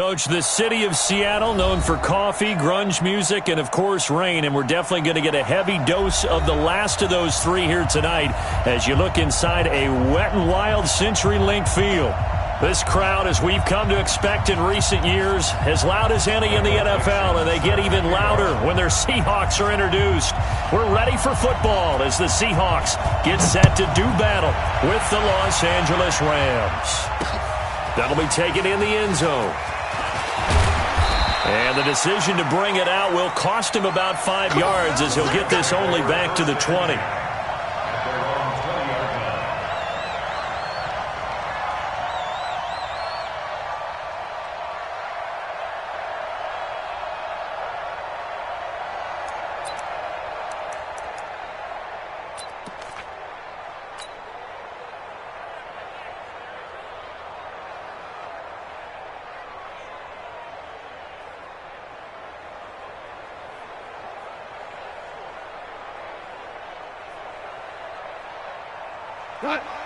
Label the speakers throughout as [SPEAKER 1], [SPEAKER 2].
[SPEAKER 1] Coach. The city of Seattle, known for coffee, grunge music, and, of course, rain. And we're definitely going to get a heavy dose of the last of those three here tonight as you look inside a wet and wild CenturyLink field. This crowd, as we've come to expect in recent years, as loud as any in the NFL, and they get even louder when their Seahawks are introduced. We're ready for football as the Seahawks get set to do battle with the Los Angeles Rams. That'll be taken in the end zone. And the decision to bring it out will cost him about 5 yards as he'll get this only back to the 20.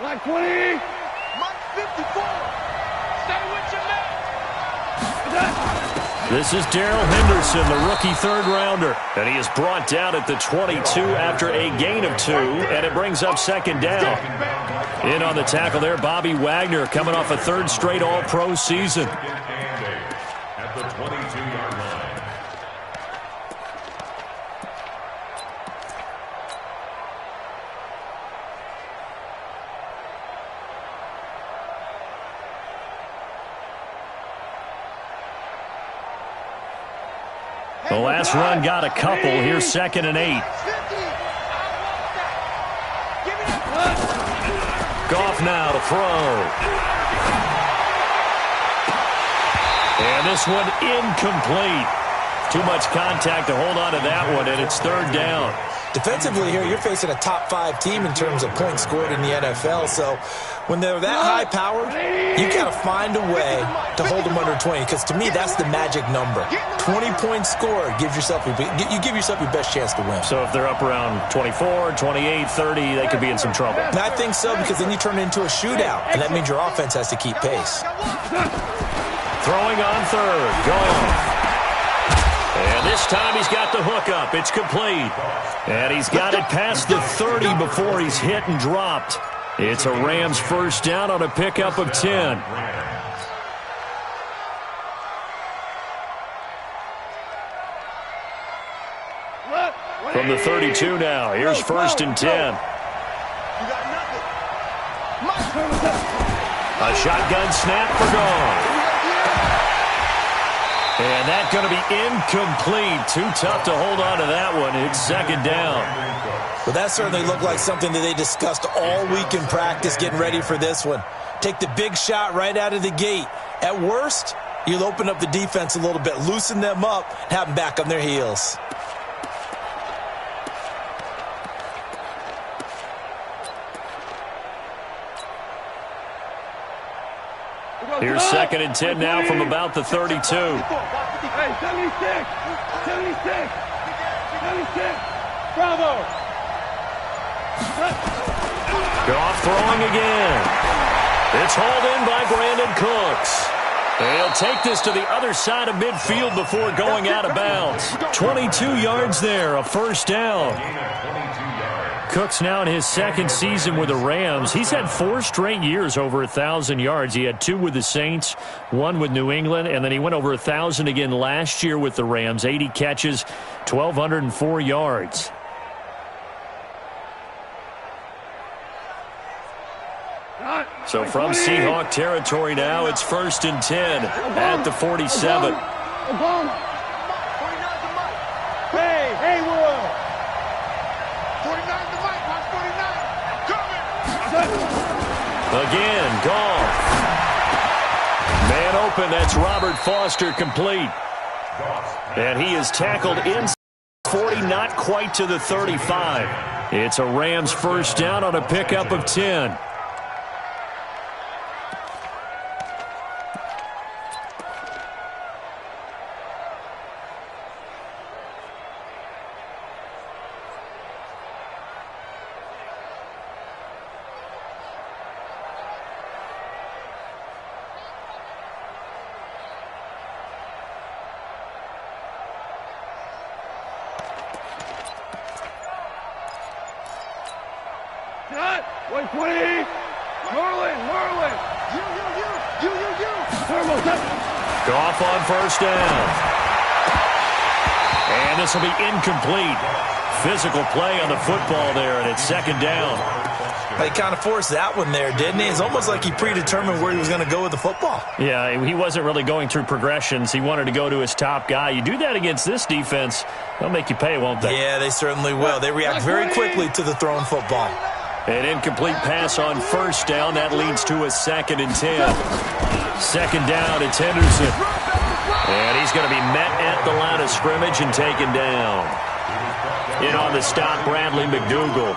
[SPEAKER 2] Line 20. Mike 54. Stay with your man.
[SPEAKER 1] This is Darrell Henderson, the rookie third-rounder. And he is brought down at the 22 after a gain of 2, and it brings up second down. In on the tackle there, Bobby Wagner, coming off a third straight All-Pro season.
[SPEAKER 3] At the 22-yard line.
[SPEAKER 1] The last run got a couple. Here's 2nd and 8. Goff now to throw. And this one incomplete. Too much contact to hold on to that one, and it's third down.
[SPEAKER 4] Defensively here, you're facing a top-5 team in terms of points scored in the NFL. So when they're that high-powered, you got to find a way to hold them under 20. Because to me, that's the magic number. 20 points scored, you give yourself your best chance to win.
[SPEAKER 1] So if they're up around 24, 28, 30, they could be in some trouble.
[SPEAKER 4] And I think so, because then you turn it into a shootout, and that means your offense has to keep pace.
[SPEAKER 1] Throwing on third. Gone. And this time he's got the hook up. It's complete. And he's got it past the 30 before he's hit and dropped. It's a Rams first down on a pickup of 10. From the 32 now, here's 1st and 10. A shotgun snap for Gone. And that's going to be incomplete. Too tough to hold on to that one. It's second down.
[SPEAKER 4] Well, that certainly looked like something that they discussed all week in practice getting ready for this one. Take the big shot right out of the gate. At worst, you'll open up the defense a little bit, loosen them up, and have them back on their heels.
[SPEAKER 1] Here's 2nd and 10 now from about the 32.
[SPEAKER 2] Hey, 76. 76. 76. Bravo.
[SPEAKER 1] Goff throwing again. It's hauled in by Brandon Cooks. And he'll take this to the other side of midfield before going out of bounds. 22 yards there, a first down. Cooks now in his 2nd season with the Rams. He's had 4 straight years over 1,000 yards. He had 2 with the Saints, 1 with New England, and then he went over 1,000 again last year with the Rams. 80 catches, 1,204 yards. So from Seahawk territory now, it's 1st and 10 at the 47.
[SPEAKER 2] Hey, Haywood. 49 to Mike, 149. Coming.
[SPEAKER 1] Again, Goff. Man open, that's Robert Foster, complete. And he is tackled inside 40, not quite to the 35. It's a Rams first down on a pickup of 10.
[SPEAKER 2] 120. Marlin.
[SPEAKER 1] Goff on first down. And this will be incomplete. Physical play on the football there, and it's second down.
[SPEAKER 4] He kind of forced that one there, didn't he? It's almost like he predetermined where he was going to go with the football.
[SPEAKER 1] Yeah, he wasn't really going through progressions. He wanted to go to his top guy. You do that against this defense, they'll make you pay, won't they?
[SPEAKER 4] Yeah, they certainly will. They react very quickly to the thrown football.
[SPEAKER 1] An incomplete pass on first down. That leads to a 2nd and 10. Second down, it's Henderson. And he's going to be met at the line of scrimmage and taken down. In on the stop, Bradley McDougal.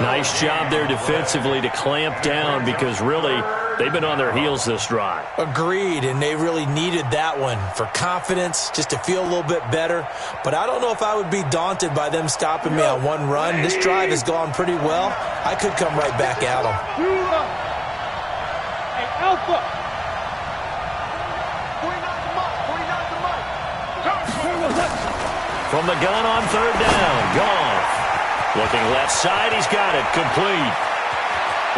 [SPEAKER 1] Nice job there defensively to clamp down because really they've been on their heels this drive.
[SPEAKER 4] Agreed, and they really needed that one for confidence, just to feel a little bit better. But I don't know if I would be daunted by them stopping me on one run. This drive has gone pretty well. I could come right back at them.
[SPEAKER 2] Hey, Alpha.
[SPEAKER 1] From the gun on third down, Goff. Looking left side, he's got it, complete.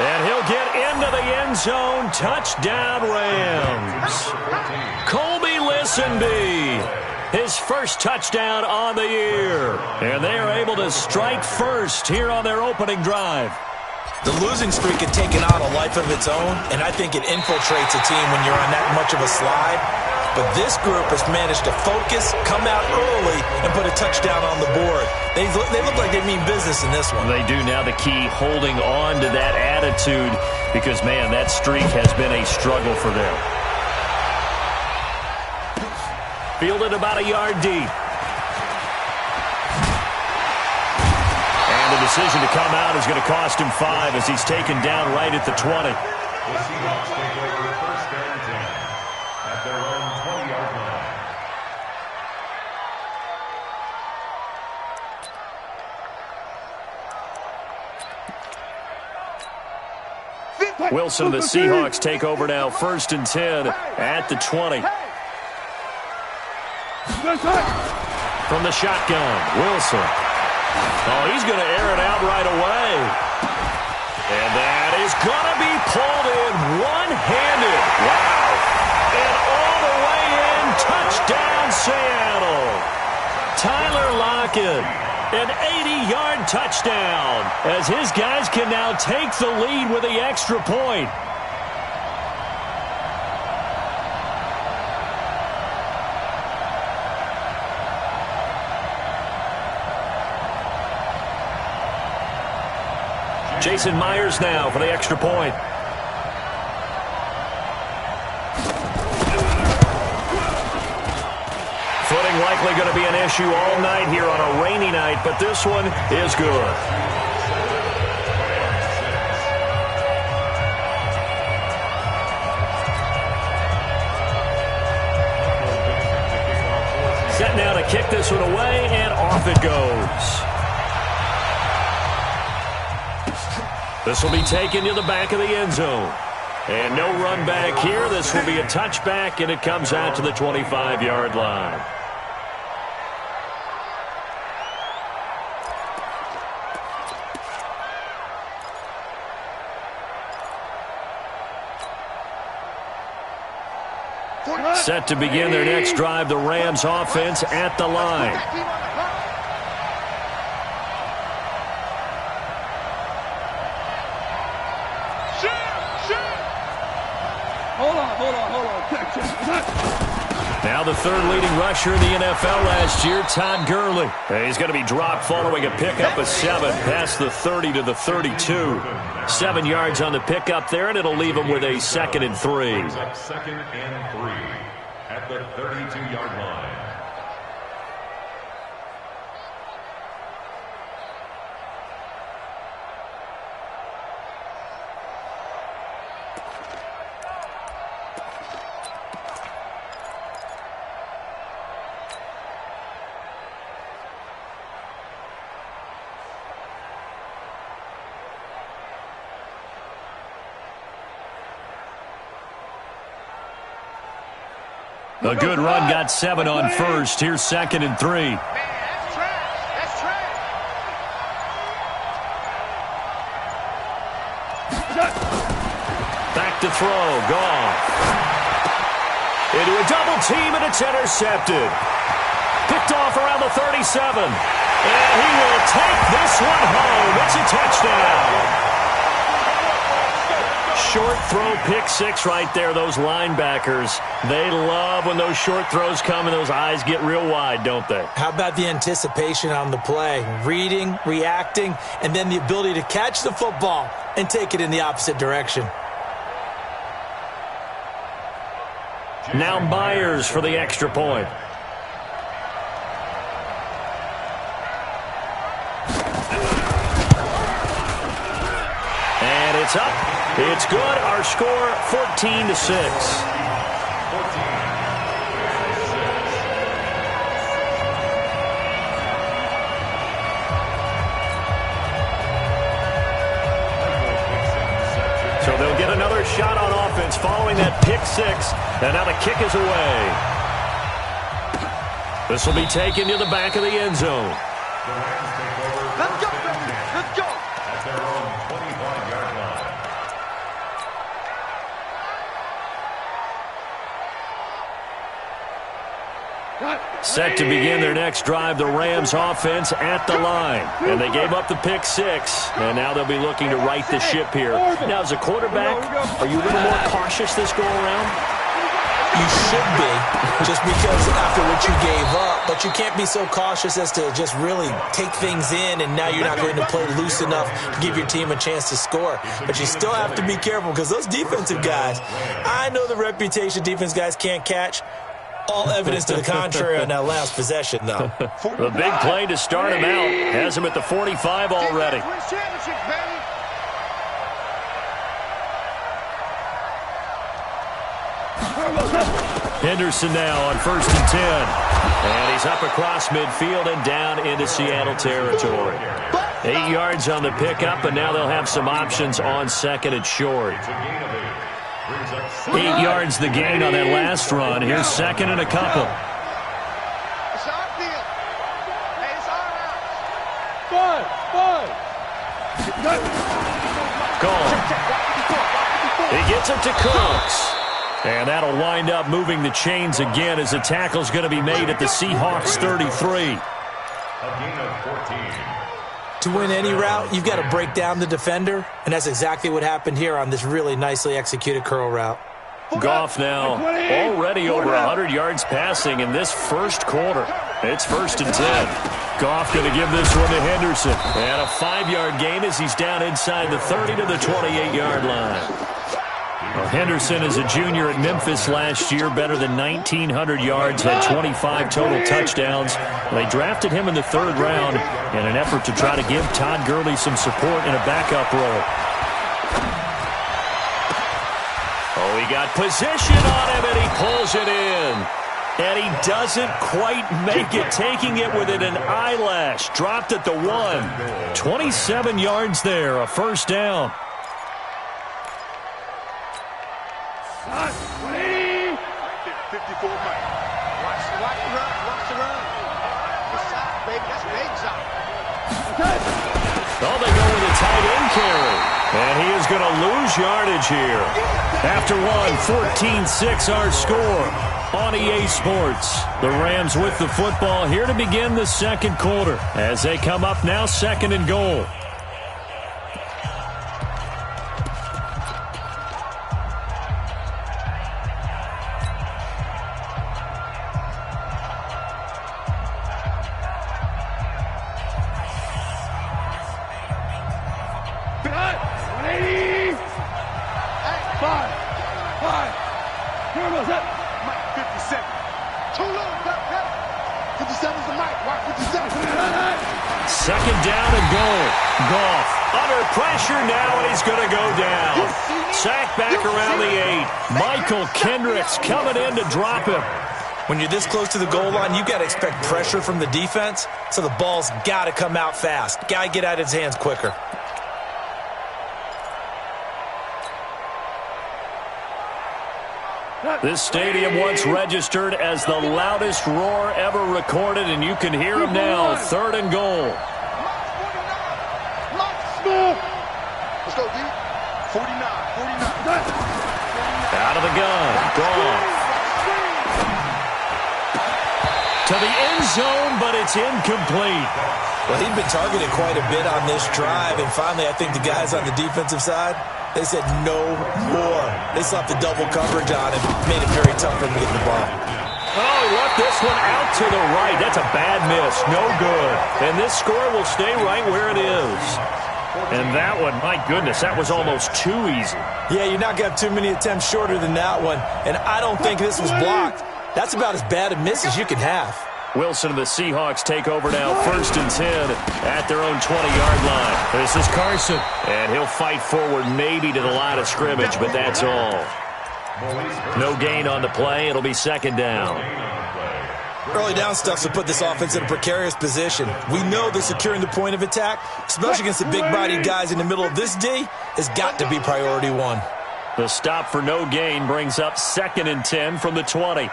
[SPEAKER 1] And he'll get into the end zone. Touchdown, Rams. Colby Listenby, his first touchdown on the year. And they are able to strike first here on their opening drive.
[SPEAKER 4] The losing streak had taken on a life of its own, and I think it infiltrates a team when you're on that much of a slide. But this group has managed to focus, come out early, and put a touchdown on the board. They look like they mean business in this one.
[SPEAKER 1] They do. Now the key, holding on to that attitude, because, man, that streak has been a struggle for them. Fielded about a yard deep. And the decision to come out is going to cost him 5 as he's taken down right at the 20.
[SPEAKER 3] The Seahawks take over first and 10 at their own 20-yard line.
[SPEAKER 1] Wilson, the Seahawks take over now first and 10 at the 20. From the shotgun, Wilson. Oh, he's going to air it out right away. And that is going to be pulled in one-handed. Wow. And all the way in, touchdown Seattle. Tyler Lockett, an 80-yard touchdown, as his guys can now take the lead with the extra point. Jason Myers now for the extra point. Footing likely going to be an issue all night here on a rainy night, but this one is good. Set now to kick this one away, and off it goes. This will be taken to the back of the end zone. And no run back here. This will be a touchback, and it comes out to the 25-yard line. Set to begin their next drive, the Rams offense at the line. Now the third leading rusher in the NFL last year, Todd Gurley. He's going to be dropped following a pickup of 7 past the 30 to the 32. 7 yards on the pickup there, and it'll leave him with a 2nd and 3.
[SPEAKER 3] 2nd and 3 at the 32-yard line.
[SPEAKER 1] A good run, got 7 on first. Here's 2nd and 3.
[SPEAKER 2] Man, that's trash. That's trash.
[SPEAKER 1] to throw. Goff. Into a double team, and it's intercepted. Picked off around the 37. And he will take this one home. It's a touchdown. Short throw, pick six right there. Those linebackers, they love when those short throws come and those eyes get real wide, don't they?
[SPEAKER 4] How about the anticipation on the play? Reading, reacting, and then the ability to catch the football and take it in the opposite direction.
[SPEAKER 1] Now Myers for the extra point. And it's up. It's good. Our score, 14-6. So they'll get another shot on offense following that pick six. And now the kick is away. This will be taken to the back of the end zone.
[SPEAKER 2] Let's go, baby. Let's go.
[SPEAKER 3] At their own 25-yard line.
[SPEAKER 1] Set to begin their next drive, the Rams offense at the line. And they gave up the pick six, and now they'll be looking to right the ship here. Now, as a quarterback, are you a little more cautious this go-around?
[SPEAKER 4] You should be, just because after what you gave up, but you can't be so cautious as to just really take things in, and now you're not going to play loose enough to give your team a chance to score. But you still have to be careful because those defensive guys, I know the reputation defense guys can't catch. All evidence to the contrary on that last possession, though.
[SPEAKER 1] The big play to start him out has him at the 45 already. Henderson now on 1st and 10. And he's up across midfield and down into Seattle territory. 8 yards on the pickup, and now they'll have some options on 2nd and short. 8 yards the gain on that last run. Here's 2nd and a couple.
[SPEAKER 2] It's our field. Hey, it's our house.
[SPEAKER 1] Gone. He gets it to Cooks. And that'll wind up moving the chains again as the tackle's going to be made at the Seahawks 33.
[SPEAKER 3] A gain of 14.
[SPEAKER 4] To win any route, you've got to break down the defender, and that's exactly what happened here on this really nicely executed curl route.
[SPEAKER 1] Goff now already over 100 yards passing in this first quarter. It's 1st and 10. Goff going to give this one to Henderson. And a 5-yard gain as he's down inside the 30 to the 28-yard line. Well, Henderson is a junior at Memphis last year, better than 1,900 yards, had 25 total touchdowns. They drafted him in the 3rd round in an effort to try to give Todd Gurley some support in a backup role. Oh, he got position on him, and he pulls it in. And he doesn't quite make it, taking it within an eyelash. Dropped at the 1. 27 yards there, a 1st down.
[SPEAKER 2] 54 Mike. Watch the run. Watch the run. Good side, baby. That's big side.
[SPEAKER 1] Oh, they go with a tight end carry. And he is going to lose yardage here. After one, 14-6 our score on EA Sports. The Rams with the football here to begin the 2nd quarter as they come up now 2nd and goal. Second down and goal. Goff under pressure now, and he's going to go down. Sack back around the 8. Michael Kendricks coming in to drop him.
[SPEAKER 4] When you're this close to the goal line, you've got to expect pressure from the defense, so the ball's got to come out fast. Got to get out of his hands quicker.
[SPEAKER 1] This stadium once registered as the loudest roar ever recorded, and you can hear him now. 3rd and goal.
[SPEAKER 2] Let's go, D. 49.
[SPEAKER 1] Out of the gun. Gone. To the end zone, but it's incomplete.
[SPEAKER 4] Well, he'd been targeted quite a bit on this drive, and finally I think the guys on the defensive side, they said no more. They slapped the double coverage on him, made it very tough for him to get the ball.
[SPEAKER 1] Oh, he left this one out to the right. That's a bad miss. No good. And this score will stay right where it is. And that one, my goodness, that was almost too easy.
[SPEAKER 4] Yeah, you're not going to have too many attempts shorter than that one, and I don't think this was blocked. That's about as bad a miss as you can have.
[SPEAKER 1] Wilson and the Seahawks take over now, 1st and 10 at their own 20-yard line. This is Carson, and he'll fight forward maybe to the line of scrimmage, but that's all. No gain on the play. It'll be 2nd down.
[SPEAKER 4] Early down stuff to put this offense in a precarious position. We know that securing the point of attack, especially against the big-bodied guys in the middle of this D, has got to be priority one.
[SPEAKER 1] The stop for no gain brings up 2nd and 10 from the 20.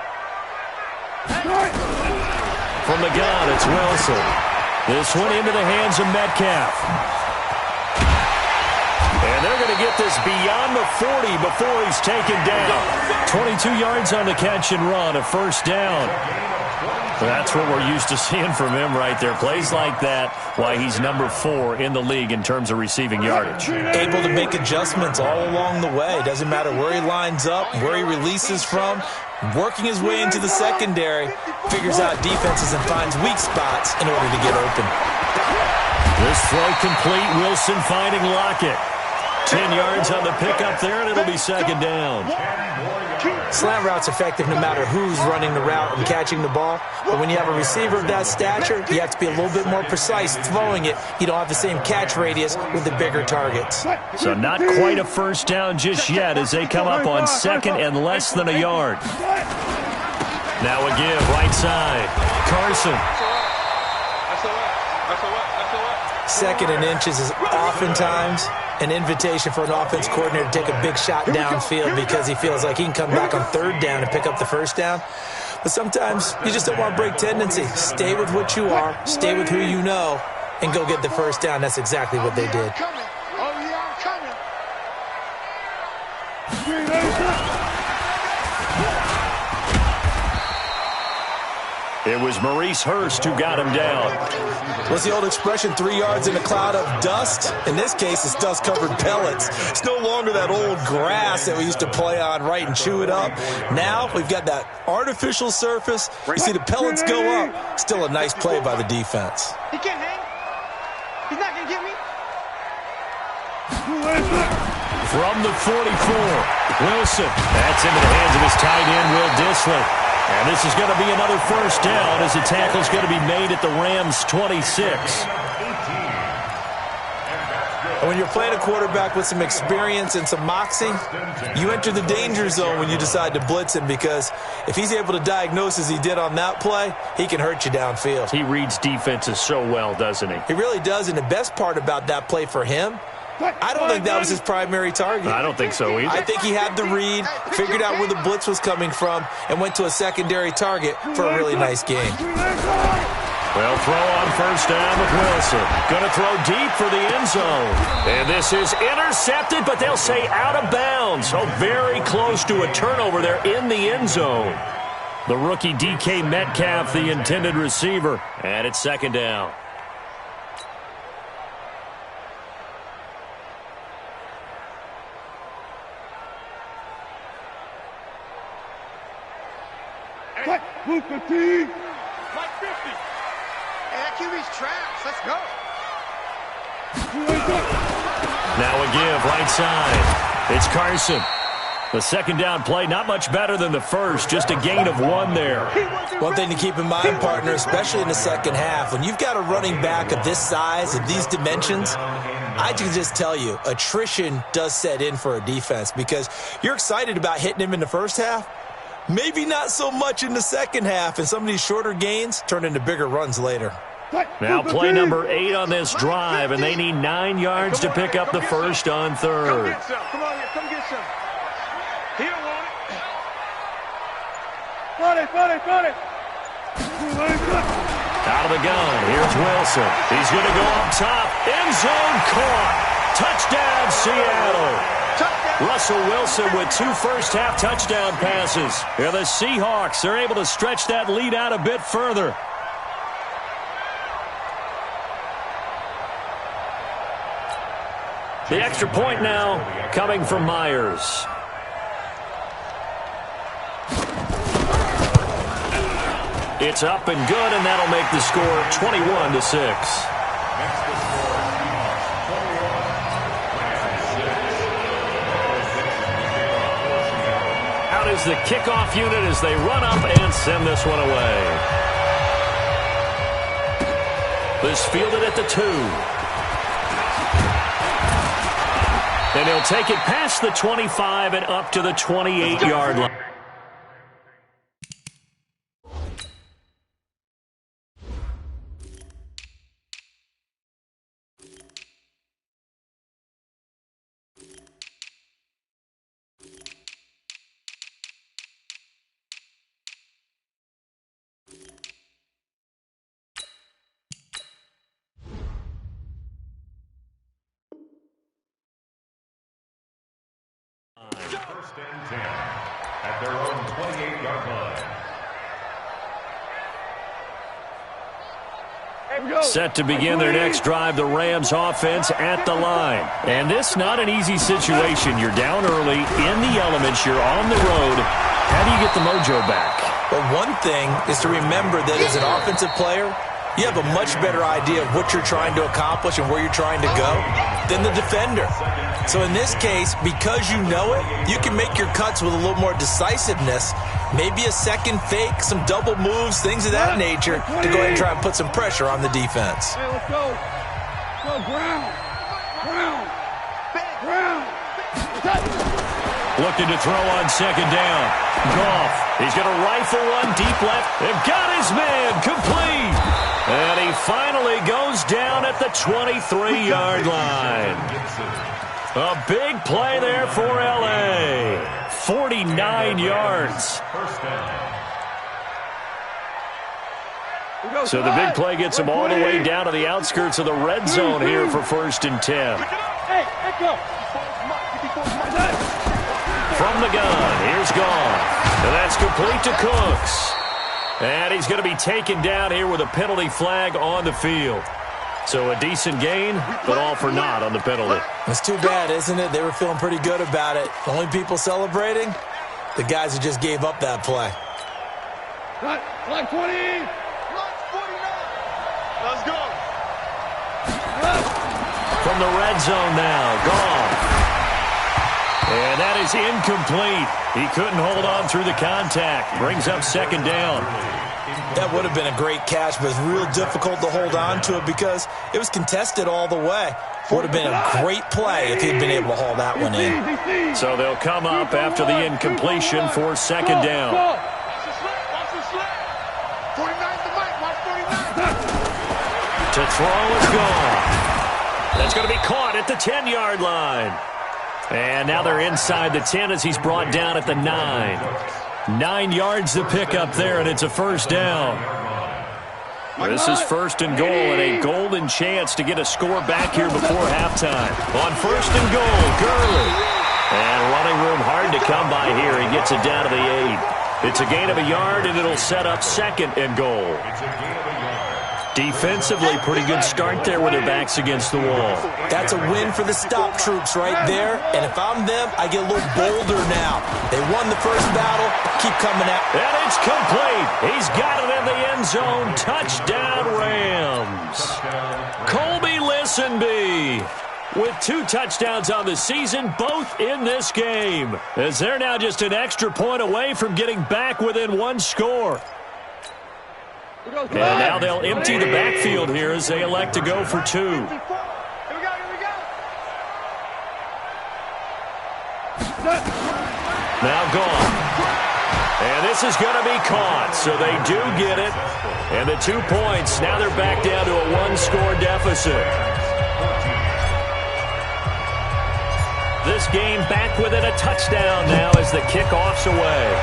[SPEAKER 1] From the gun, it's Wilson. This one into the hands of Metcalf. And they're going to get this beyond the 40 before he's taken down. 22 yards on the catch and run, a 1st down. That's what we're used to seeing from him right there. Plays like that, why he's number 4 in the league in terms of receiving yardage.
[SPEAKER 4] Able to make adjustments all along the way. Doesn't matter where he lines up, where he releases from. Working his way into the secondary, figures out defenses and finds weak spots in order to get open.
[SPEAKER 1] This throw complete. Wilson finding Lockett. 10 yards on the pickup there, and it'll be 2nd down.
[SPEAKER 4] Slant route's effective no matter who's running the route and catching the ball. But when you have a receiver of that stature, you have to be a little bit more precise throwing it. You don't have the same catch radius with the bigger targets.
[SPEAKER 1] So not quite a 1st down just yet as they come up on 2nd and less than a yard. Now a give, right side. Carson.
[SPEAKER 4] 2nd and inches is oftentimes an invitation for an offense coordinator to take a big shot downfield because he feels like he can come back on 3rd down and pick up the 1st down. But sometimes you just don't want to break tendency. Stay with what you are, stay with who you know, and go get the 1st down. That's exactly what they did.
[SPEAKER 1] It was Maurice Hurst who got him down.
[SPEAKER 4] What's the old expression, 3 yards in a cloud of dust? In this case, it's dust-covered pellets. It's no longer that old grass that we used to play on, right, and chew it up. Now we've got that artificial surface. You see the pellets go up. Still a nice play by the defense.
[SPEAKER 2] He can't hang. He's not going to get me.
[SPEAKER 1] From the 44, Wilson. That's into the hands of his tight end, Will Dissly. And this is going to be another 1st down as the tackle's going to be made at the Rams' 26.
[SPEAKER 4] And when you're playing a quarterback with some experience and some moxie, you enter the danger zone when you decide to blitz him because if he's able to diagnose as he did on that play, he can hurt you downfield.
[SPEAKER 1] He reads defenses so well, doesn't he?
[SPEAKER 4] He really does, and the best part about that play for him, I don't think that was his primary target.
[SPEAKER 1] I don't think so either.
[SPEAKER 4] I think he had the read, figured out where the blitz was coming from, and went to a secondary target for a really nice game.
[SPEAKER 1] Well, throw on 1st down with Wilson. Going to throw deep for the end zone. And this is intercepted, but they'll say out of bounds. So very close to a turnover there in the end zone. The rookie DK Metcalf, the intended receiver. And it's 2nd down.
[SPEAKER 2] Mike 50. Hey, that QB's trash. Let's go.
[SPEAKER 1] Now a give, right side. It's Carson. The 2nd down play, not much better than the 1st, just a gain of 1 there.
[SPEAKER 4] One thing to keep in mind, partner, especially in the 2nd half, when you've got a running back of this size, of these dimensions, I can just tell you, attrition does set in for a defense because you're excited about hitting him in the 1st half. Maybe not so much in the 2nd half, and some of these shorter gains turn into bigger runs later.
[SPEAKER 1] Now play number 8 on this drive, and they need 9 yards to pick up the 1st on 3rd.
[SPEAKER 2] Come get some. Come on here. Come get some. He don't want it. Got it.
[SPEAKER 1] Out of the gun, here's Wilson. He's going to go up top. End zone caught. Touchdown, Seattle. Russell Wilson with 2 first-half touchdown passes. And the Seahawks are able to stretch that lead out a bit further. The extra point now coming from Myers. It's up and good, and that'll make the score 21-6. Out is the kickoff unit as they run up and send this one away. This fielded at the 2. And he'll take it past the 25 and up to the 28-yard line.
[SPEAKER 3] First and 10 at their own 28-yard line.
[SPEAKER 1] Set to begin their next drive, the Rams offense at the line. And this not an easy situation. You're down early, in the elements, you're on the road. How do you get the mojo back?
[SPEAKER 4] Well, one thing is to remember that as an offensive player, you have a much better idea of what you're trying to accomplish and where you're trying to go than the defender. So in this case, because you know it, you can make your cuts with a little more decisiveness, maybe a second fake, some double moves, things of that nature, to go ahead and try and put some pressure on the defense.
[SPEAKER 2] Hey, let's go. Go, ground. Ground. Ground.
[SPEAKER 1] Looking to throw on second down. Goff, he's going to rifle one deep left and got his man complete. And he finally goes down at the 23-yard line. A big play there for L.A. 49 yards. So the big play gets him all the way down to the outskirts of the red zone here for 1st and 10. From the gun, here's Goff. And that's complete to Cooks. And he's going to be taken down here with a penalty flag on the field. So a decent gain, but all for naught on the penalty.
[SPEAKER 4] It's too bad, isn't it? They were feeling pretty good about it. The only people celebrating, the guys who just gave up that play.
[SPEAKER 2] Flag 20. Flag 49. Let's go.
[SPEAKER 1] From the red zone now, Goff. And that is incomplete. He couldn't hold on through the contact. Brings up second down.
[SPEAKER 4] That would have been a great catch, but it's real difficult to hold on to it because it was contested all the way. Would have been a great play if he'd been able to haul that one in.
[SPEAKER 1] So they'll come up after the incompletion for second down. To throw is gone. That's going to be caught at the 10-yard line. And now they're inside the 10 as he's brought down at the 9. 9 yards to pick up there, and it's a first down. This is 1st and goal, and a golden chance to get a score back here before halftime. On 1st and goal, Gurley. And running room hard to come by here. He gets it down to the 8. It's a gain of a yard, and it'll set up 2nd and goal. Defensively, pretty good start there with their backs against the wall.
[SPEAKER 4] That's a win for the stop troops right there. And if I'm them, I get a little bolder now. They won the first battle. Keep coming at.
[SPEAKER 1] And it's complete. He's got it in the end zone. Touchdown, Rams. Colby Listenbee with 2 touchdowns on the season, both in this game, as they're now just an extra point away from getting back within 1 score. And now they'll empty the backfield here as they elect to go for 2.
[SPEAKER 2] Here we go.
[SPEAKER 1] Now gone. And this is going to be caught, so they do get it. And the 2 points, now they're back down to a 1-score deficit. This game back within a touchdown now as the kickoff's away.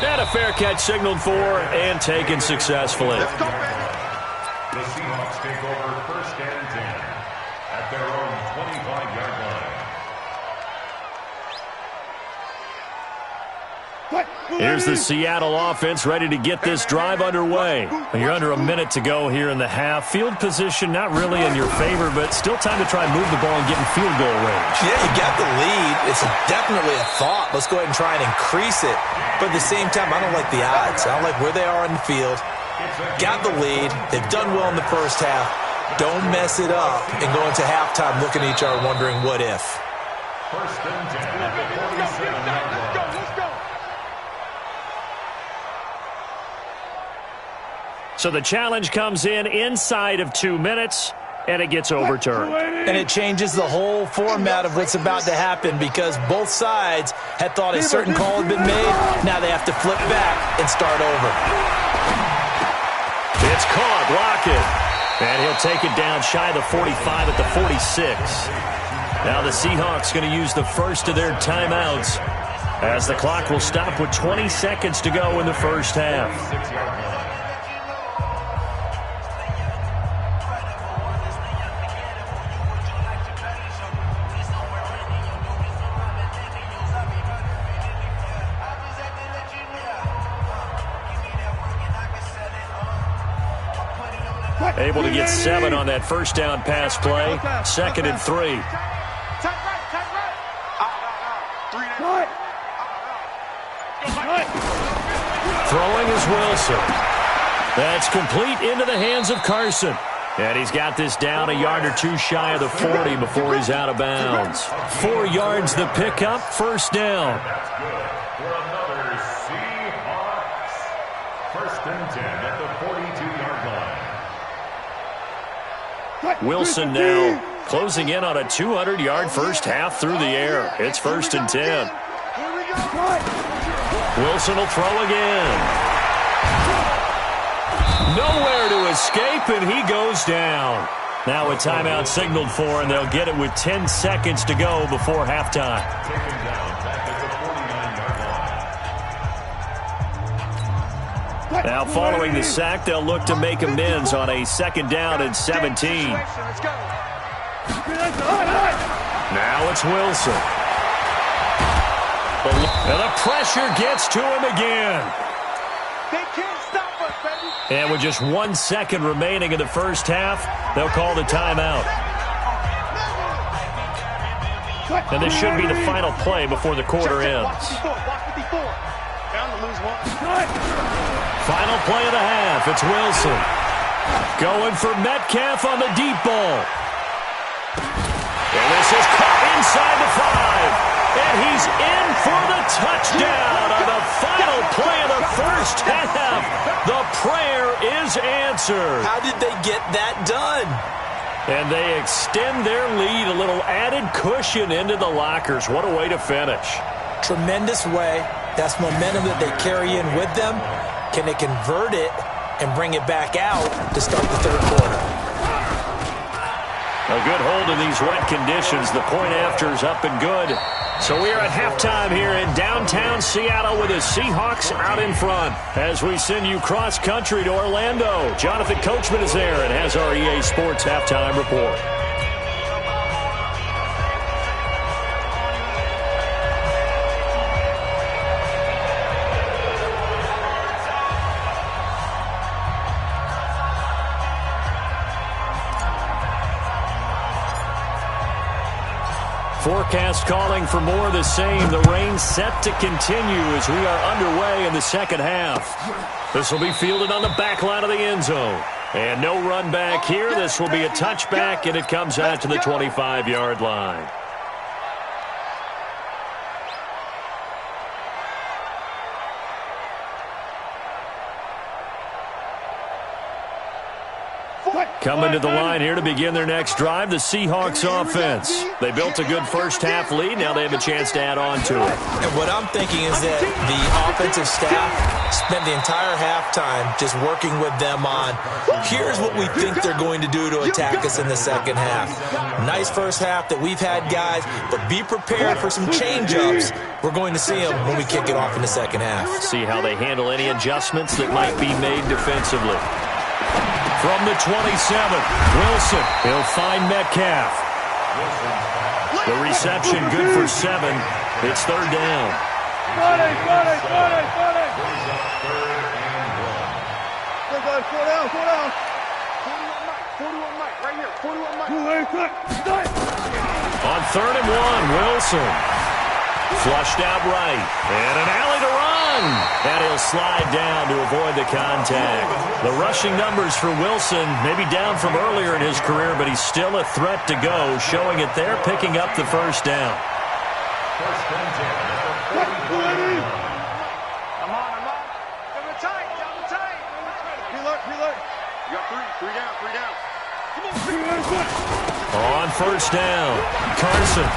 [SPEAKER 1] And a fair catch signaled for and taken successfully.
[SPEAKER 3] The Seahawks take over 1st and 10 at their own 25-yard line.
[SPEAKER 1] Here's the Seattle offense ready to get this drive underway. You're under a minute to go here in the half. Field position not really in your favor, but still time to try and move the ball and get in field goal range.
[SPEAKER 4] Yeah, you got the lead. It's definitely a thought. Let's go ahead and try and increase it. But at the same time, I don't like the odds. I don't like where they are on the field. Got the lead. They've done well in the first half. Don't mess it up and go into halftime looking at each other wondering what if.
[SPEAKER 3] First and 10 at the 47-yard line.
[SPEAKER 1] So the challenge comes in inside of 2 minutes, and it gets overturned.
[SPEAKER 4] And it changes the whole format of what's about to happen because both sides had thought a certain call had been made. Now they have to flip back and start over.
[SPEAKER 1] It's caught. Lockett. And he'll take it down shy of the 45 at the 46. Now the Seahawks going to use the first of their timeouts as the clock will stop with 20 seconds to go in the first half. Able to get 7 on that first down pass play. 2nd and 3. Throwing is Wilson. That's complete into the hands of Carson. And he's got this down a yard or two shy of the 40 before he's out of bounds. 4 yards the pickup, first down.
[SPEAKER 3] That's good for another Seahawks. First and 10 at the 42-yard line.
[SPEAKER 1] Wilson now closing in on a 200-yard first half through the air. It's first and 10. Wilson will throw again. Nowhere to escape, and he goes down. Now a timeout signaled for, and they'll get it with 10 seconds to go before halftime.
[SPEAKER 3] Taken down back at the 49-yard line.
[SPEAKER 1] Now following the sack, they'll look to make amends on a 2nd down and 17. Now it's Wilson. And the pressure gets to him again.
[SPEAKER 2] They can't stop us, baby.
[SPEAKER 1] And with just 1 second remaining in the first half, they'll call the timeout. And this should be the final play before the quarter ends. Final play of the half. It's Wilson. Going for Metcalf on the deep ball. And this is caught inside the 5. And he's in for the touchdown on the final play of the first half. The prayer is answered.
[SPEAKER 4] How did they get that done?
[SPEAKER 1] And they extend their lead, a little added cushion into the lockers. What a way to finish.
[SPEAKER 4] Tremendous way. That's momentum that they carry in with them. Can they convert it and bring it back out to start the third quarter?
[SPEAKER 1] A good hold in these wet conditions. The point after is up and good. So we are at halftime here in downtown Seattle with the Seahawks out in front. As we send you cross-country to Orlando, Jonathan Coachman is there and has our EA Sports halftime report. Forecast calling for more of the same. The rain set to continue as we are underway in the second half. This will be fielded on the back line of the end zone. And no run back here. This will be a touchback, and it comes out to the 25-yard line. Coming to the line here to begin their next drive, the Seahawks offense. They built a good first half lead. Now they have a chance to add on to it.
[SPEAKER 4] And what I'm thinking is that the offensive staff spent the entire halftime just working with them on, here's what we think they're going to do to attack us in the second half. Nice first half that we've had, guys, but be prepared for some change-ups. We're going to see them when we kick it off in the second half.
[SPEAKER 1] See how they handle any adjustments that might be made defensively. From the 27, Wilson. He'll find Metcalf. The reception good for 7. It's third down.
[SPEAKER 2] Go down. 41 Mike, right here. 41 Mike.
[SPEAKER 1] On 3rd and 1, Wilson. Flushed out right. And an alley to run. And he'll slide down to avoid the contact. The rushing numbers for Wilson maybe down from earlier in his career, but he's still a threat to go, showing it there, picking up the first down.
[SPEAKER 2] I'm on. Give it tight. Reload. You got three down.
[SPEAKER 1] On first down, Carson.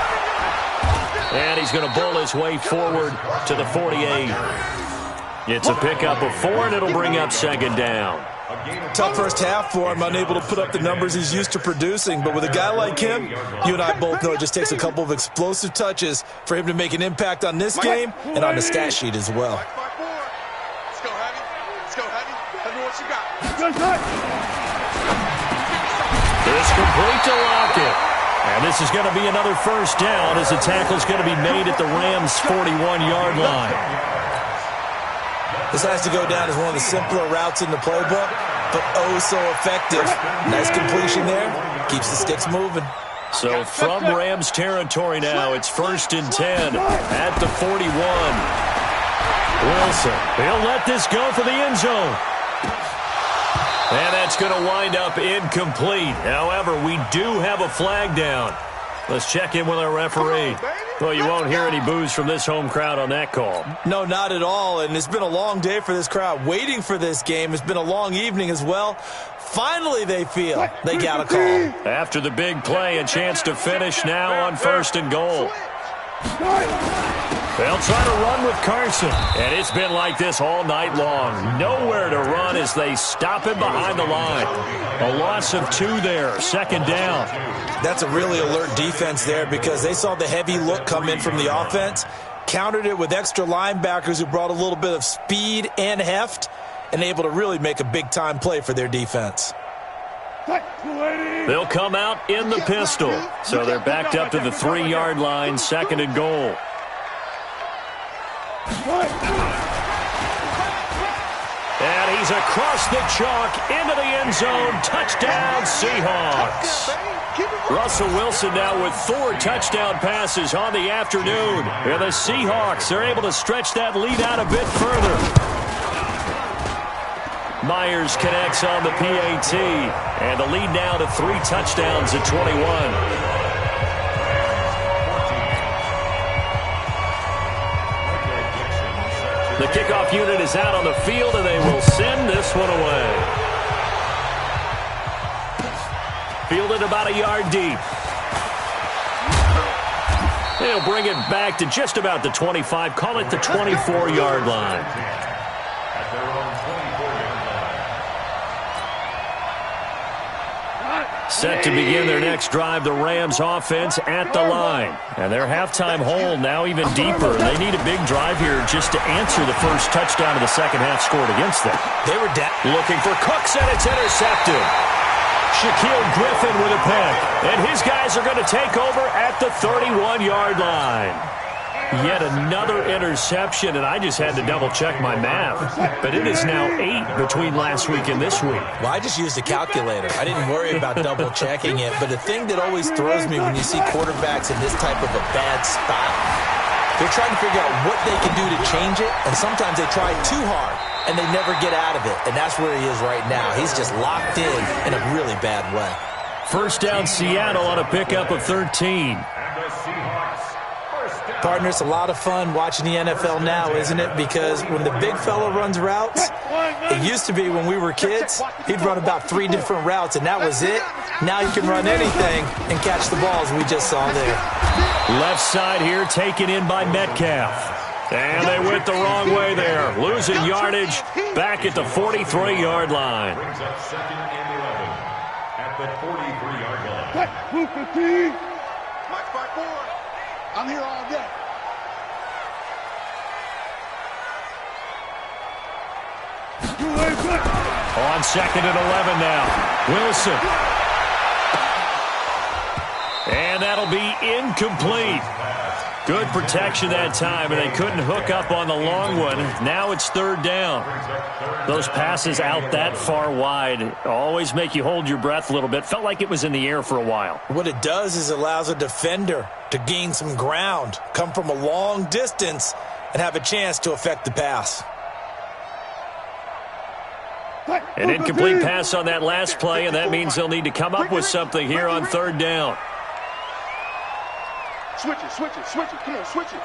[SPEAKER 1] And he's going to bowl his way forward to the 48. It's a pickup of 4, and it'll bring up second down.
[SPEAKER 4] Tough first half for him, unable to put up the numbers he's used to producing. But with a guy like him, you and I both know it just takes a couple of explosive touches for him to make an impact on this game and on the stat sheet as well.
[SPEAKER 2] Let's go, Heavy. Tell me what you got.
[SPEAKER 1] It's complete to Lockett. And this is going to be another first down as the tackle's going to be made at the Rams' 41-yard line.
[SPEAKER 4] This has to go down as one of the simpler routes in the playbook, but oh so effective. Nice completion there. Keeps the sticks moving.
[SPEAKER 1] So from Rams territory now, it's 1st and 10 at the 41. Wilson, he'll let this go for the end zone. And that's going to wind up incomplete. However, we do have a flag down. Let's check in with our referee. Well, you won't hear any boos from this home crowd on that call.
[SPEAKER 4] No, not at all. And it's been a long day for this crowd waiting for this game. It's been a long evening as well. Finally, they feel they got a call.
[SPEAKER 1] After the big play, a chance to finish now on 1st and goal. They'll try to run with Carson. And it's been like this all night long. Nowhere to run as they stop him behind the line. A loss of 2 there, 2nd down.
[SPEAKER 4] That's a really alert defense there because they saw the heavy look come in from the offense, countered it with extra linebackers who brought a little bit of speed and heft, and able to really make a big-time play for their defense.
[SPEAKER 1] They'll come out in the pistol. So they're backed up to the 3-yard line, 2nd and goal. And he's across the chalk into the end zone. Touchdown, Seahawks. Russell Wilson now with 4 touchdown passes on the afternoon. And the Seahawks are able to stretch that lead out a bit further. Myers connects on the PAT. And the lead now to 3 touchdowns at 21. The kickoff unit is out on the field, and they will send this one away. Fielded about a yard deep. They'll bring it back to just about the 25. Call it the 24-yard line. Set to begin their next drive, the Rams offense at the line. And their halftime hole now even deeper. They need a big drive here just to answer the first touchdown of the second half scored against them.
[SPEAKER 4] They were
[SPEAKER 1] looking for Cooks, and it's intercepted. Shaquille Griffin with a pick. And his guys are going to take over at the 31-yard line. Yet another interception, and I just had to double-check my math. But it is now 8 between last week and this week.
[SPEAKER 4] Well, I just used a calculator. I didn't worry about double-checking it. But the thing that always throws me when you see quarterbacks in this type of a bad spot, they're trying to figure out what they can do to change it, and sometimes they try too hard, and they never get out of it. And that's where he is right now. He's just locked in a really bad way.
[SPEAKER 1] First down, Seattle on a pickup of 13.
[SPEAKER 4] Partner, it's a lot of fun watching the NFL now, isn't it? Because when the big fella runs routes, it used to be when we were kids, he'd run about 3 different routes, and that was it. Now he can run anything and catch the balls we just saw there.
[SPEAKER 1] Left side here taken in by Metcalf. And they went the wrong way there. Losing yardage back at the 43-yard line.
[SPEAKER 3] Brings up 2nd and 11 at the 43-yard line.
[SPEAKER 2] Mike 5-4. I'm here all day.
[SPEAKER 1] On 2nd and 11 now. Wilson. And that'll be incomplete. Good protection that time, and they couldn't hook up on the long one. Now it's 3rd down. Those passes out that far wide always make you hold your breath a little bit. Felt like it was in the air for a while.
[SPEAKER 4] What it does is it allows a defender to gain some ground, come from a long distance, and have a chance to affect the pass.
[SPEAKER 1] An incomplete pass on that last play, and that means they'll need to come up with something here on 3rd down.
[SPEAKER 2] Switch it, switch it, switch it. Come on, switch it.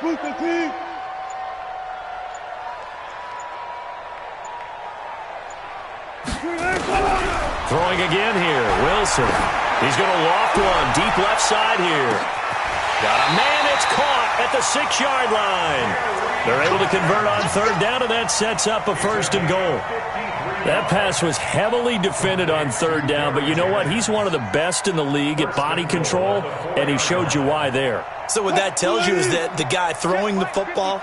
[SPEAKER 2] Move the team.
[SPEAKER 1] Throwing again here. Wilson. He's going to loft one. Deep left side here. Got a man that's caught at the 6-yard line. They're able to convert on 3rd down, and that sets up a 1st and goal. That pass was heavily defended on 3rd down, but you know what? He's one of the best in the league at body control, and he showed you why there.
[SPEAKER 4] So what that tells you is that the guy throwing the football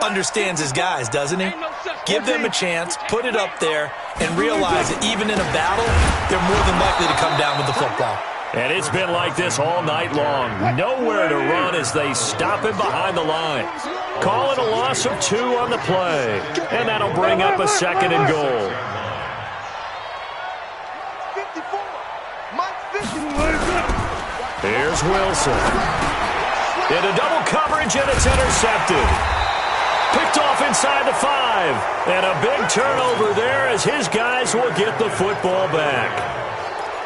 [SPEAKER 4] understands his guys, doesn't he? Give them a chance, put it up there, and realize that even in a battle, they're more than likely to come down with the football.
[SPEAKER 1] And it's been like this all night long. Nowhere to run as they stop him behind the line. Call it a loss of 2 on the play, and that'll bring up a 2nd and goal.
[SPEAKER 2] 54. Mike 50.
[SPEAKER 1] Here's Wilson. Into double coverage, and it's intercepted. Picked off inside the 5. And a big turnover there as his guys will get the football back.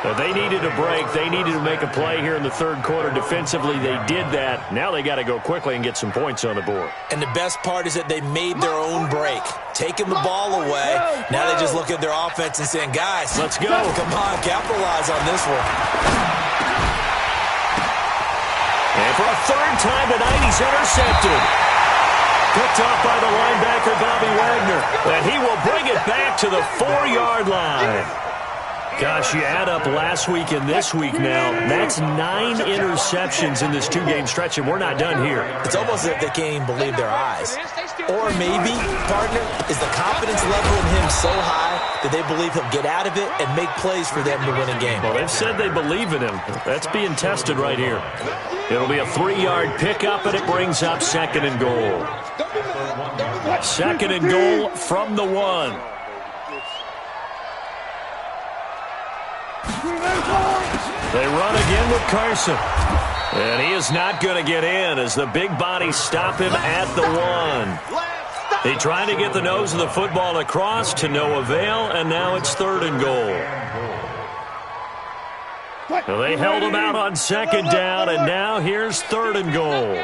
[SPEAKER 1] But they needed a break. They needed to make a play here in the 3rd quarter. Defensively, they did that. Now they got to go quickly and get some points on the board.
[SPEAKER 4] And the best part is that they made their own break. Taking the ball away. Now they just look at their offense and saying, guys,
[SPEAKER 1] let's go.
[SPEAKER 4] Come on, capitalize on this one.
[SPEAKER 1] And for a 3rd time tonight, he's intercepted. Picked off by the linebacker, Bobby Wagner. And he will bring it back to the 4-yard line. Gosh, you add up last week and this week now, that's 9 interceptions in this 2-game stretch, and we're not done here.
[SPEAKER 4] It's almost as if they can't even believe their eyes. Or maybe, partner, is the confidence level in him so high that they believe he'll get out of it and make plays for them to win a game.
[SPEAKER 1] Well, they've said they believe in him. That's being tested right here. It'll be a 3-yard pickup, and it brings up 2nd and goal. 2nd and goal from the 1. They run again with Carson. And he is not going to get in as the big bodies stop him at the 1. He tried to get the nose of the football across to no avail, and now it's 3rd and goal. Well, they held him out on 2nd down, and now here's 3rd and goal.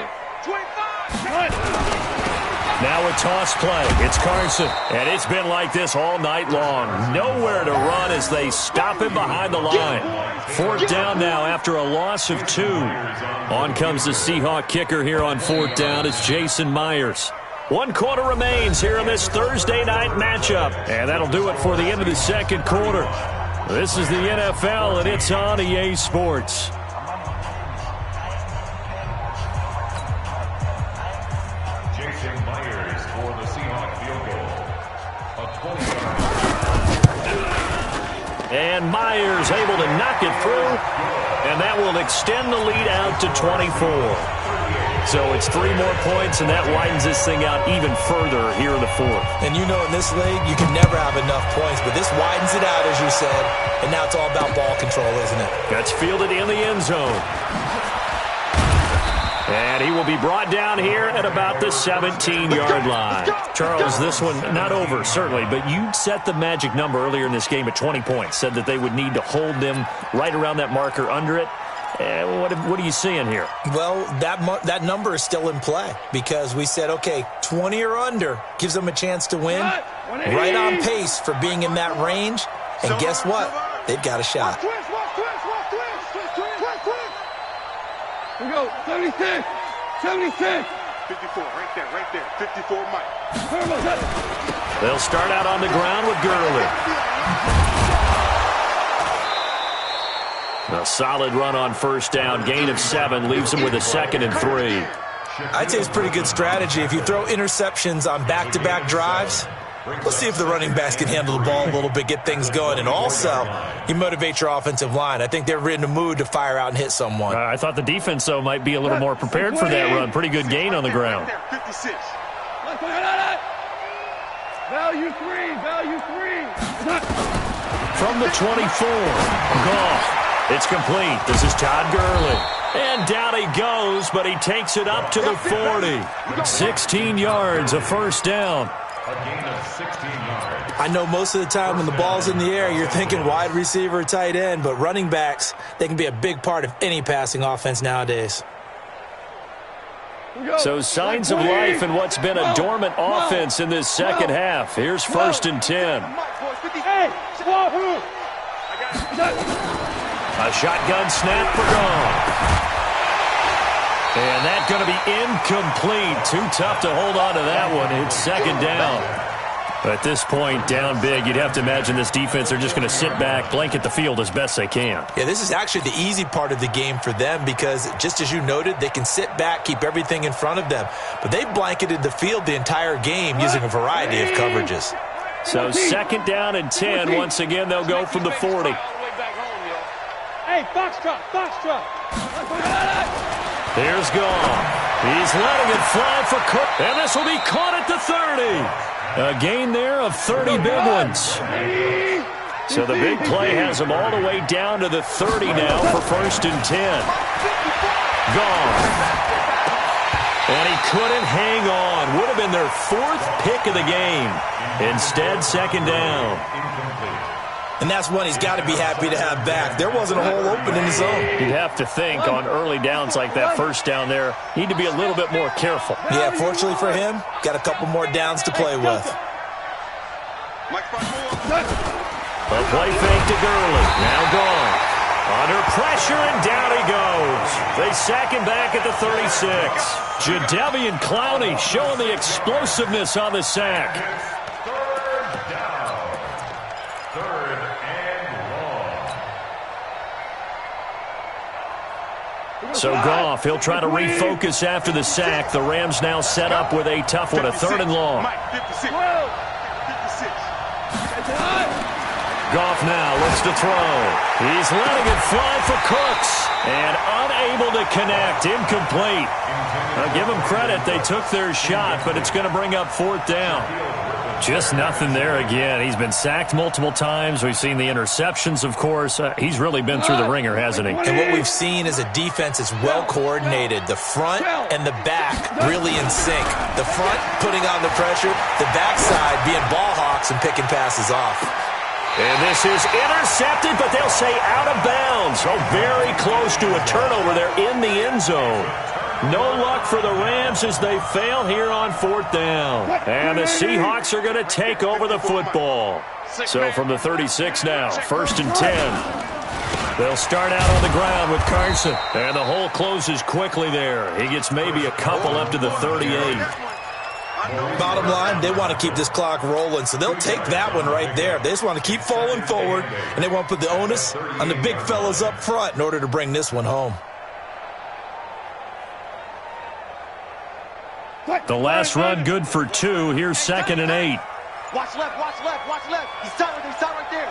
[SPEAKER 1] Now a toss play. It's Carson. And it's been like this all night long. Nowhere to run as they stop him behind the line. 4th down now after a loss of 2. On comes the Seahawk kicker here on 4th down. It's Jason Myers. 1 quarter remains here in this Thursday night matchup. And that'll do it for the end of the 2nd quarter. This is the NFL, and it's on EA Sports. And Myers able to knock it through, and that will extend the lead out to 24. So it's 3 more points, and that widens this thing out even further here in the 4th.
[SPEAKER 4] And you know in this league, you can never have enough points, but this widens it out, as you said, and now it's all about ball control, isn't it?
[SPEAKER 1] That's fielded in the end zone. And he will be brought down here at about the 17-yard line. Charles, this one not over, certainly, but you set the magic number earlier in this game at 20 points, said that they would need to hold them right around that marker under it. What are you seeing here?
[SPEAKER 4] Well, that number is still in play because we said, okay, 20 or under gives them a chance to win. Right on pace for being in that range. And guess what? They've got a shot.
[SPEAKER 2] We go, 76, 76. 54, right there, 54, Mike.
[SPEAKER 1] They'll start out on the ground with Gurley. A solid run on 1st down, gain of 7, leaves them with a 2nd and 3.
[SPEAKER 4] I'd say it's pretty good strategy. If you throw interceptions on back-to-back drives, Let's see if the running backs can handle the ball a little bit, get things going, and also you motivate your offensive line. I think they're in the mood to fire out and hit someone.
[SPEAKER 1] I thought the defense, though, might be a little more prepared for that run. Pretty good gain on the ground.
[SPEAKER 2] 56.
[SPEAKER 5] Value three.
[SPEAKER 1] From the 24, Goff. It's complete. This is Todd Gurley. And down he goes, but he takes it up to the 40. 16 yards, a first down.
[SPEAKER 3] A gain of 16 yards.
[SPEAKER 4] I know most of the time when the ball's in the air, you're thinking wide receiver, tight end, but running backs, they can be a big part of any passing offense nowadays.
[SPEAKER 1] So signs of life in what's been a dormant offense in this second half. Here's 1st and 10. A shotgun snap for Goff. And that's going to be incomplete. Too tough to hold on to that one. It's 2nd down. At this point, down big, you'd have to imagine this defense, they're just going to sit back, blanket the field as best they can.
[SPEAKER 4] Yeah, this is actually the easy part of the game for them because, just as you noted, they can sit back, keep everything in front of them. But they blanketed the field the entire game using a variety of coverages.
[SPEAKER 1] So 2nd down and 10. Once again, they'll go from the 40.
[SPEAKER 5] Hey, Foxtrot.
[SPEAKER 1] Here's Goff. He's letting it fly for Cook. And this will be caught at the 30. A gain there of 30 big ones. So the big play has them all the way down to the 30 now for 1st and 10. Goff. And he couldn't hang on. Would have been their 4th pick of the game. Instead, 2nd down.
[SPEAKER 4] And that's one he's got to be happy to have back. There wasn't a hole open in the zone.
[SPEAKER 1] You'd have to think on early downs like that, 1st down there, need to be a little bit more careful.
[SPEAKER 4] Yeah, fortunately for him, got a couple more downs to play with.
[SPEAKER 1] A play fake to Gurley. Now gone. Under pressure, and down he goes. They sack him back at the 36. Jadeveon Clowney showing the explosiveness on the sack. So Goff, he'll try to refocus after the sack. The Rams now set up with a tough one, a 3rd and long. Goff now looks to throw. He's letting it fly for Cooks. And unable to connect. Incomplete. Now give them credit. They took their shot, but it's going to bring up 4th down. Just nothing there again. He's been sacked multiple times. We've seen the interceptions, of course. He's really been through the ringer, hasn't he?
[SPEAKER 4] And what we've seen is a defense that's well coordinated. The front and the back really in sync. The front putting on the pressure, the backside being ball hawks and picking passes off.
[SPEAKER 1] And this is intercepted, but they'll say out of bounds. So very close to a turnover there in the end zone. No luck for the Rams as they fail here on 4th down. And the Seahawks are going to take over the football. So from the 36 now, 1st and 10. They'll start out on the ground with Carson. And the hole closes quickly there. He gets maybe a couple up to the 38.
[SPEAKER 4] Bottom line, they want to keep this clock rolling, so they'll take that one right there. They just want to keep falling forward, and they want to put the onus on the big fellas up front in order to bring this one home.
[SPEAKER 1] The last run good for 2. Here's 2nd and 8.
[SPEAKER 2] Watch left. He's tight right there.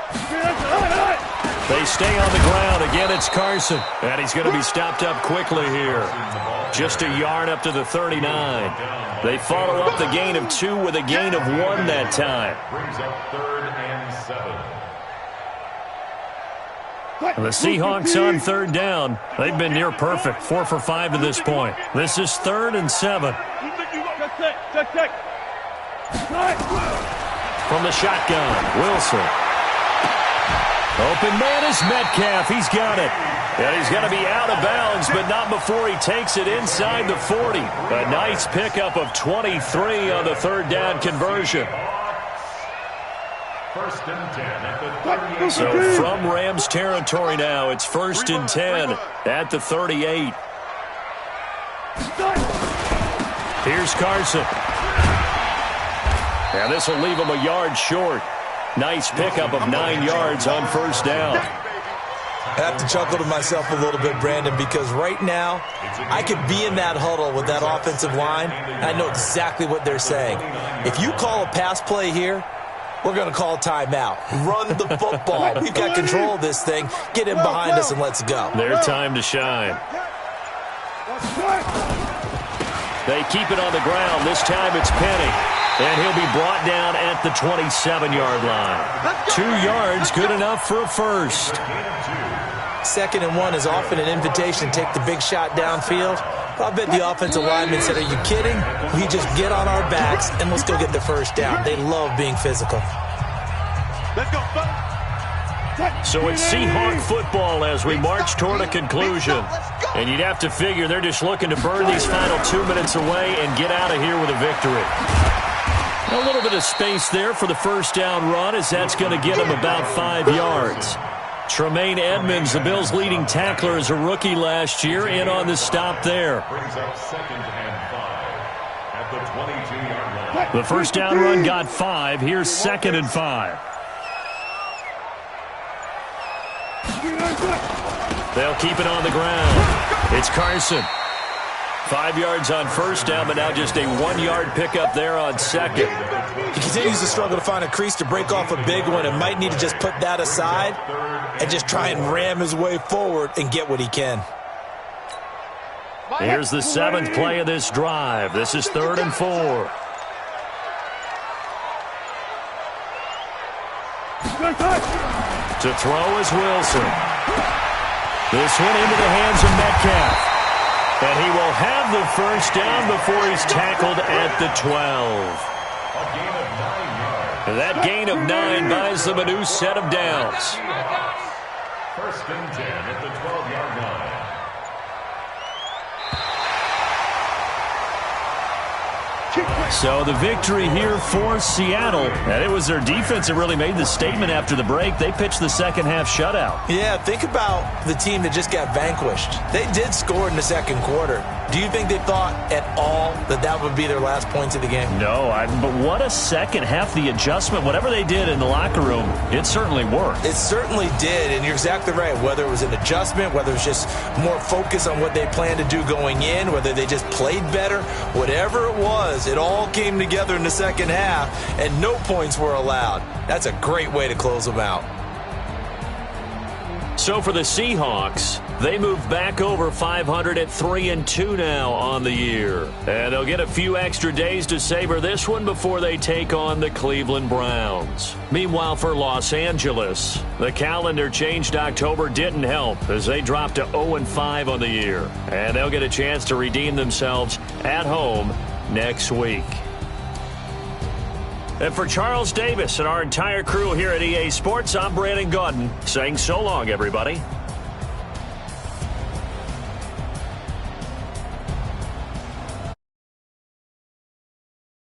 [SPEAKER 1] They stay on the ground. Again, it's Carson. And he's going to be stopped up quickly here. Just a yard up to the 39. They follow up the gain of 2 with a gain of 1 that time.
[SPEAKER 3] Brings up 3rd and 7.
[SPEAKER 1] The Seahawks on 3rd down. They've been near perfect. 4 for 5 to this point. This is 3rd and 7.
[SPEAKER 5] Check.
[SPEAKER 1] From the shotgun, Wilson. Open man is Metcalf. He's got it. And he's going to be out of bounds, but not before he takes it inside the 40. A nice pickup of 23 on the 3rd down conversion.
[SPEAKER 3] 1st and 10 at the 38.
[SPEAKER 1] So from Rams territory now, it's 1st and 10 at the 38. Here's Carson. And this will leave him a yard short. Nice pickup of 9 yards on 1st down.
[SPEAKER 4] I have to chuckle to myself a little bit, Brandon, because right now I could be in that huddle with that offensive line, and I know exactly what they're saying. If you call a pass play here, we're going to call timeout. Run the football. We've got control of this thing. Get in behind us and let's go.
[SPEAKER 1] Their time to shine. They keep it on the ground. This time it's Penny. And he'll be brought down at the 27-yard line. 2 yards, good enough for a first.
[SPEAKER 4] 2nd and 1 is often an invitation to take the big shot downfield. I bet the offensive lineman said, are you kidding? We just get on our backs and let's go get the first down. They love being physical.
[SPEAKER 2] Let's go,
[SPEAKER 1] So it's Seahawk football as we march toward a conclusion. And you'd have to figure they're just looking to burn these final 2 minutes away and get out of here with a victory. A little bit of space there for the first down run as that's going to get him about 5 yards. Tremaine Edmonds, the Bills' leading tackler as a rookie last year, in on the stop there.
[SPEAKER 3] Brings up 2nd and 5 at the 22-yard line.
[SPEAKER 1] The first down run got 5. Here's 2nd and 5. They'll keep it on the ground. It's Carson. 5 yards on first down, but now just a 1-yard pickup there on 2nd.
[SPEAKER 4] He continues to struggle to find a crease to break off a big one and might need to just put that aside and just try and ram his way forward and get what he can.
[SPEAKER 1] Here's the 7th play of this drive. This is 3rd and 4. To throw is Wilson. This one into the hands of Metcalf. And he will have the first down before he's tackled at the 12.
[SPEAKER 3] A gain of 9 yards.
[SPEAKER 1] And that gain of 9 buys them a new set of downs.
[SPEAKER 3] 1st and 10 at the 12-yard line.
[SPEAKER 1] So the victory here for Seattle. And it was their defense that really made the statement after the break. They pitched the second half shutout.
[SPEAKER 4] Yeah, think about the team that just got vanquished. They did score in the 2nd quarter. Do you think they thought at all that that would be their last points of the game?
[SPEAKER 1] No, but what a second half. The adjustment, whatever they did in the locker room, it certainly worked.
[SPEAKER 4] It certainly did, and you're exactly right. Whether it was an adjustment, whether it was just more focus on what they planned to do going in, whether they just played better, whatever it was, it all came together in the second half, and no points were allowed. That's a great way to close them out.
[SPEAKER 1] So for the Seahawks, they move back over 500 at 3-2 now on the year. And they'll get a few extra days to savor this one before they take on the Cleveland Browns. Meanwhile, for Los Angeles, the calendar changed October didn't help as they dropped to 0-5 on the year. And they'll get a chance to redeem themselves at home next week. And for Charles Davis and our entire crew here at EA Sports, I'm Brandon Gaudin saying so long, everybody.